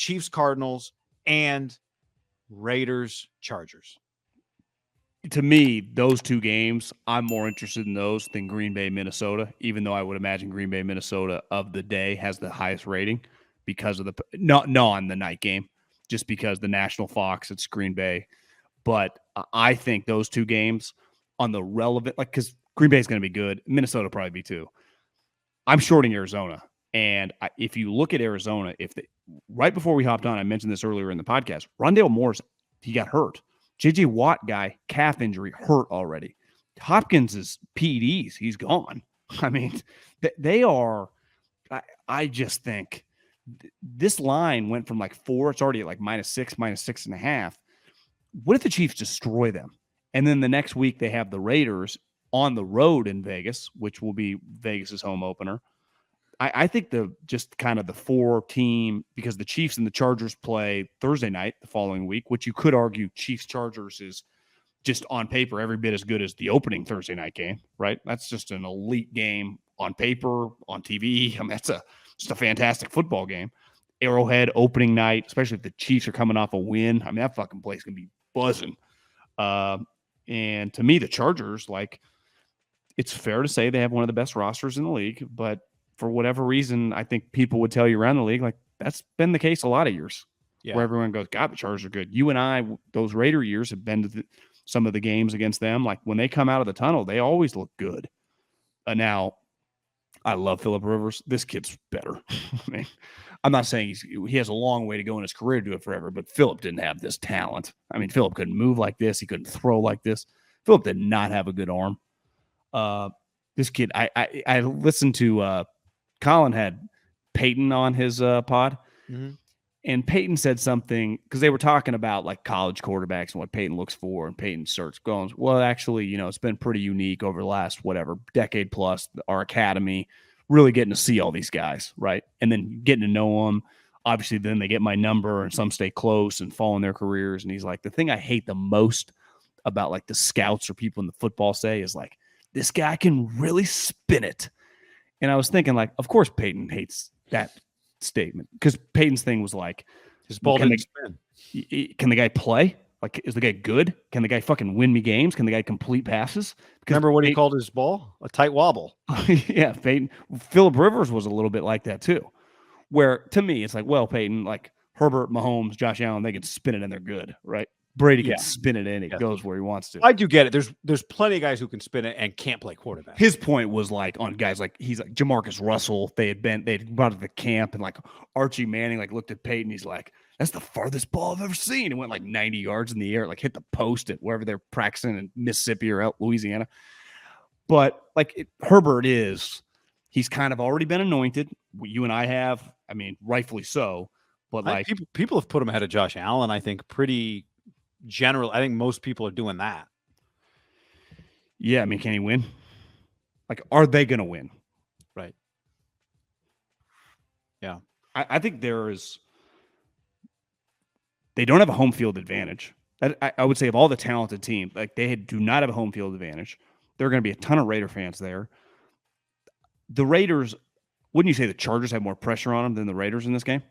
Chiefs, Cardinals, and Raiders, Chargers. To me, those two games, I'm more interested in those than Green Bay, Minnesota, even though I would imagine Green Bay, Minnesota of the day has the highest rating because of on the night game, just because the national Fox, it's Green Bay. But I think those two games on the relevant, like, because Green Bay is going to be good. Minnesota will probably be too. I'm shorting Arizona. And if you look at Arizona, right before we hopped on, I mentioned this earlier in the podcast, Rondale Moore's, he got hurt. J.J. Watt guy, calf injury, hurt already. Hopkins is PEDs. He's gone. I mean, they are – I just think this line went from like 4. It's already at like -6, -6.5. What if the Chiefs destroy them? And then the next week they have the Raiders on the road in Vegas, which will be Vegas's home opener. I think the 4-team, because the Chiefs and the Chargers play Thursday night the following week, which you could argue Chiefs-Chargers is just on paper every bit as good as the opening Thursday night game, right? That's just an elite game on paper, on TV. I mean, that's just a fantastic football game. Arrowhead opening night, especially if the Chiefs are coming off a win. I mean, that fucking place can be buzzing. And to me, the Chargers, like, it's fair to say they have one of the best rosters in the league, but for whatever reason, I think people would tell you around the league, like, that's been the case a lot of years where everyone goes, God, the Chargers are good. You and I, those Raider years, have been to some of the games against them. Like, when they come out of the tunnel, they always look good. Now, I love Phillip Rivers. This kid's better. I mean, I'm not saying he has a long way to go in his career to do it forever, but Phillip didn't have this talent. I mean, Phillip couldn't move like this. He couldn't throw like this. Phillip did not have a good arm. This kid, I listened to Colin had Peyton on his pod, and Peyton said something because they were talking about like college quarterbacks and what Peyton looks for, and Peyton starts going, well, actually, it's been pretty unique over the last decade plus, our academy, really getting to see all these guys, right? And then getting to know them. Obviously, then they get my number, and some stay close and fall in their careers. And he's like, the thing I hate the most about like the scouts or people in the football say is like, this guy can really spin it. And I was thinking, like, of course Peyton hates that statement because Peyton's thing was like, his ball didn't spin. Can the guy play? Like, is the guy good? Can the guy fucking win me games? Can the guy complete passes? Remember what he called his ball? A tight wobble. Yeah, Peyton. Phillip Rivers was a little bit like that too, where to me it's like, well, Peyton, like Herbert, Mahomes, Josh Allen, they can spin it and they're good, right? Brady can spin it in. It goes where he wants to. I do get it. There's plenty of guys who can spin it and can't play quarterback. His point was like on guys like he's like Jamarcus Russell. They'd brought to the camp, and like Archie Manning like looked at Peyton. He's like, that's the farthest ball I've ever seen. It went like 90 yards in the air, like hit the post at wherever they're practicing in Mississippi or Louisiana. But like Herbert he's kind of already been anointed. You and I have, I mean, rightfully so. But like people have put him ahead of Josh Allen, I think, pretty general. I think most people are doing that. Yeah, I mean, can he win? Like, are they going to win? Right. Yeah. I think they don't have a home field advantage. I would say of all the talented teams, like they do not have a home field advantage. There are going to be a ton of Raider fans there. The Raiders, wouldn't you say the Chargers have more pressure on them than the Raiders in this game?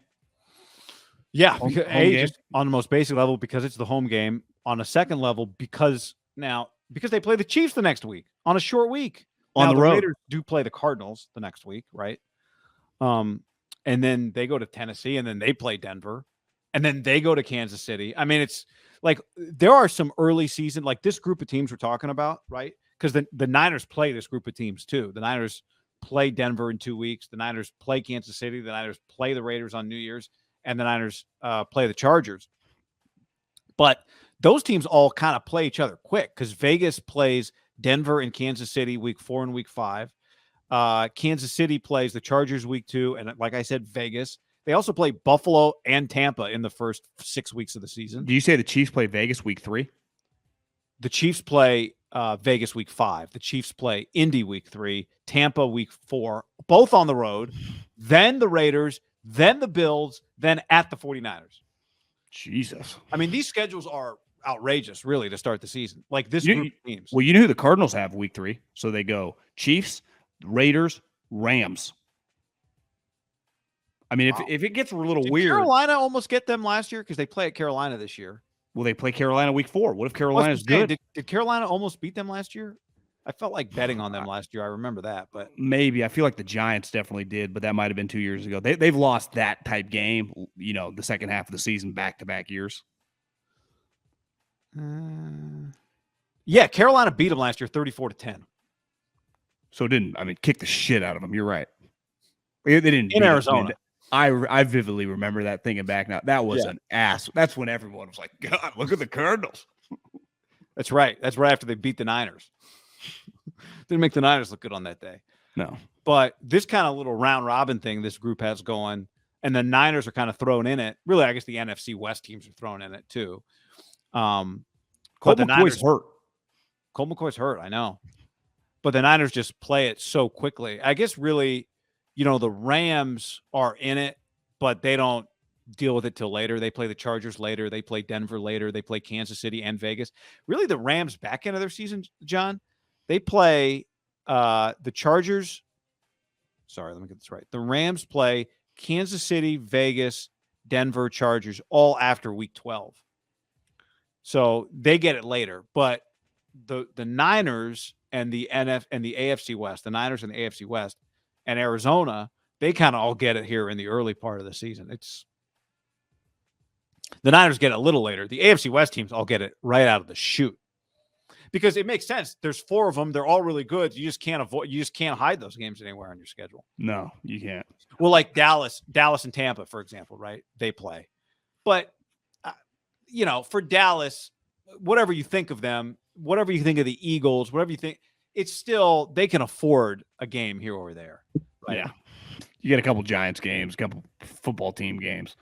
Yeah, just on the most basic level, because it's the home game. On a second level, because they play the Chiefs the next week on a short week. On the road. The Raiders do play the Cardinals the next week, right? And then they go to Tennessee, and then they play Denver, and then they go to Kansas City. I mean, it's like there are some early season, like this group of teams we're talking about, right? Because the Niners play this group of teams too. The Niners play Denver in 2 weeks. The Niners play Kansas City. The Niners play the Raiders on New Year's. And the Niners play the Chargers. But those teams all kind of play each other quick because Vegas plays Denver and Kansas City week 4 and week 5. Kansas City plays the Chargers week 2. And like I said, Vegas. They also play Buffalo and Tampa in the first 6 weeks of the season. Do you say the Chiefs play Vegas week 3? The Chiefs play Vegas week 5. The Chiefs play Indy week 3. Tampa week 4. Both on the road. Then the Raiders. Then the Bills, then at the 49ers. Jesus. I mean, these schedules are outrageous, really, to start the season. Like this group of teams. Well, you know who the Cardinals have week 3? So they go Chiefs, Raiders, Rams. I mean, Wow. if it gets a little Did weird, Carolina almost get them last year? Because they play at Carolina this year. will they play Carolina week 4? What if I was Carolina's saying, good? did Carolina almost beat them last year? I felt like betting on them last year. I remember that, but Maybe. I feel like the Giants definitely did, but that might have been 2 years ago. They've lost that type game, the second half of the season back-to-back years. yeah, Carolina beat them last year 34-10. So it didn't, kick the shit out of them. You're right. They didn't In beat Arizona. them. I vividly remember that thinking back now. That was an ass. That's when everyone was like, God, look at the Cardinals. That's right. That's right after they beat the Niners. Didn't make the Niners look good on that day. No. But this kind of little round robin thing this group has going, and the Niners are kind of thrown in it. Really, I guess the NFC West teams are thrown in it too. Colt the McCoy's Niners hurt. Colt McCoy's hurt, I know. But the Niners just play it so quickly. I guess really, the Rams are in it, but they don't deal with it till later. They play the Chargers later. They play Denver later. They play Kansas City and Vegas. Really, the Rams back end of their season, John, they play the Chargers. Sorry, let me get this right. The Rams play Kansas City, Vegas, Denver, Chargers, all after week 12. So they get it later. But the Niners and the AFC West, the Niners and the AFC West and Arizona, they kind of all get it here in the early part of the season. The Niners get it a little later. The AFC West teams all get it right out of the chute. Because it makes sense. There's 4 of them. They're all really good. You just can't hide those games anywhere on your schedule. No, you can't. Well, like Dallas and Tampa, for example, right? They play. But, for Dallas, whatever you think of them, whatever you think of the Eagles, whatever you think, it's still, they can afford a game here or there. Right? Yeah. You get a couple Giants games, a couple football team games.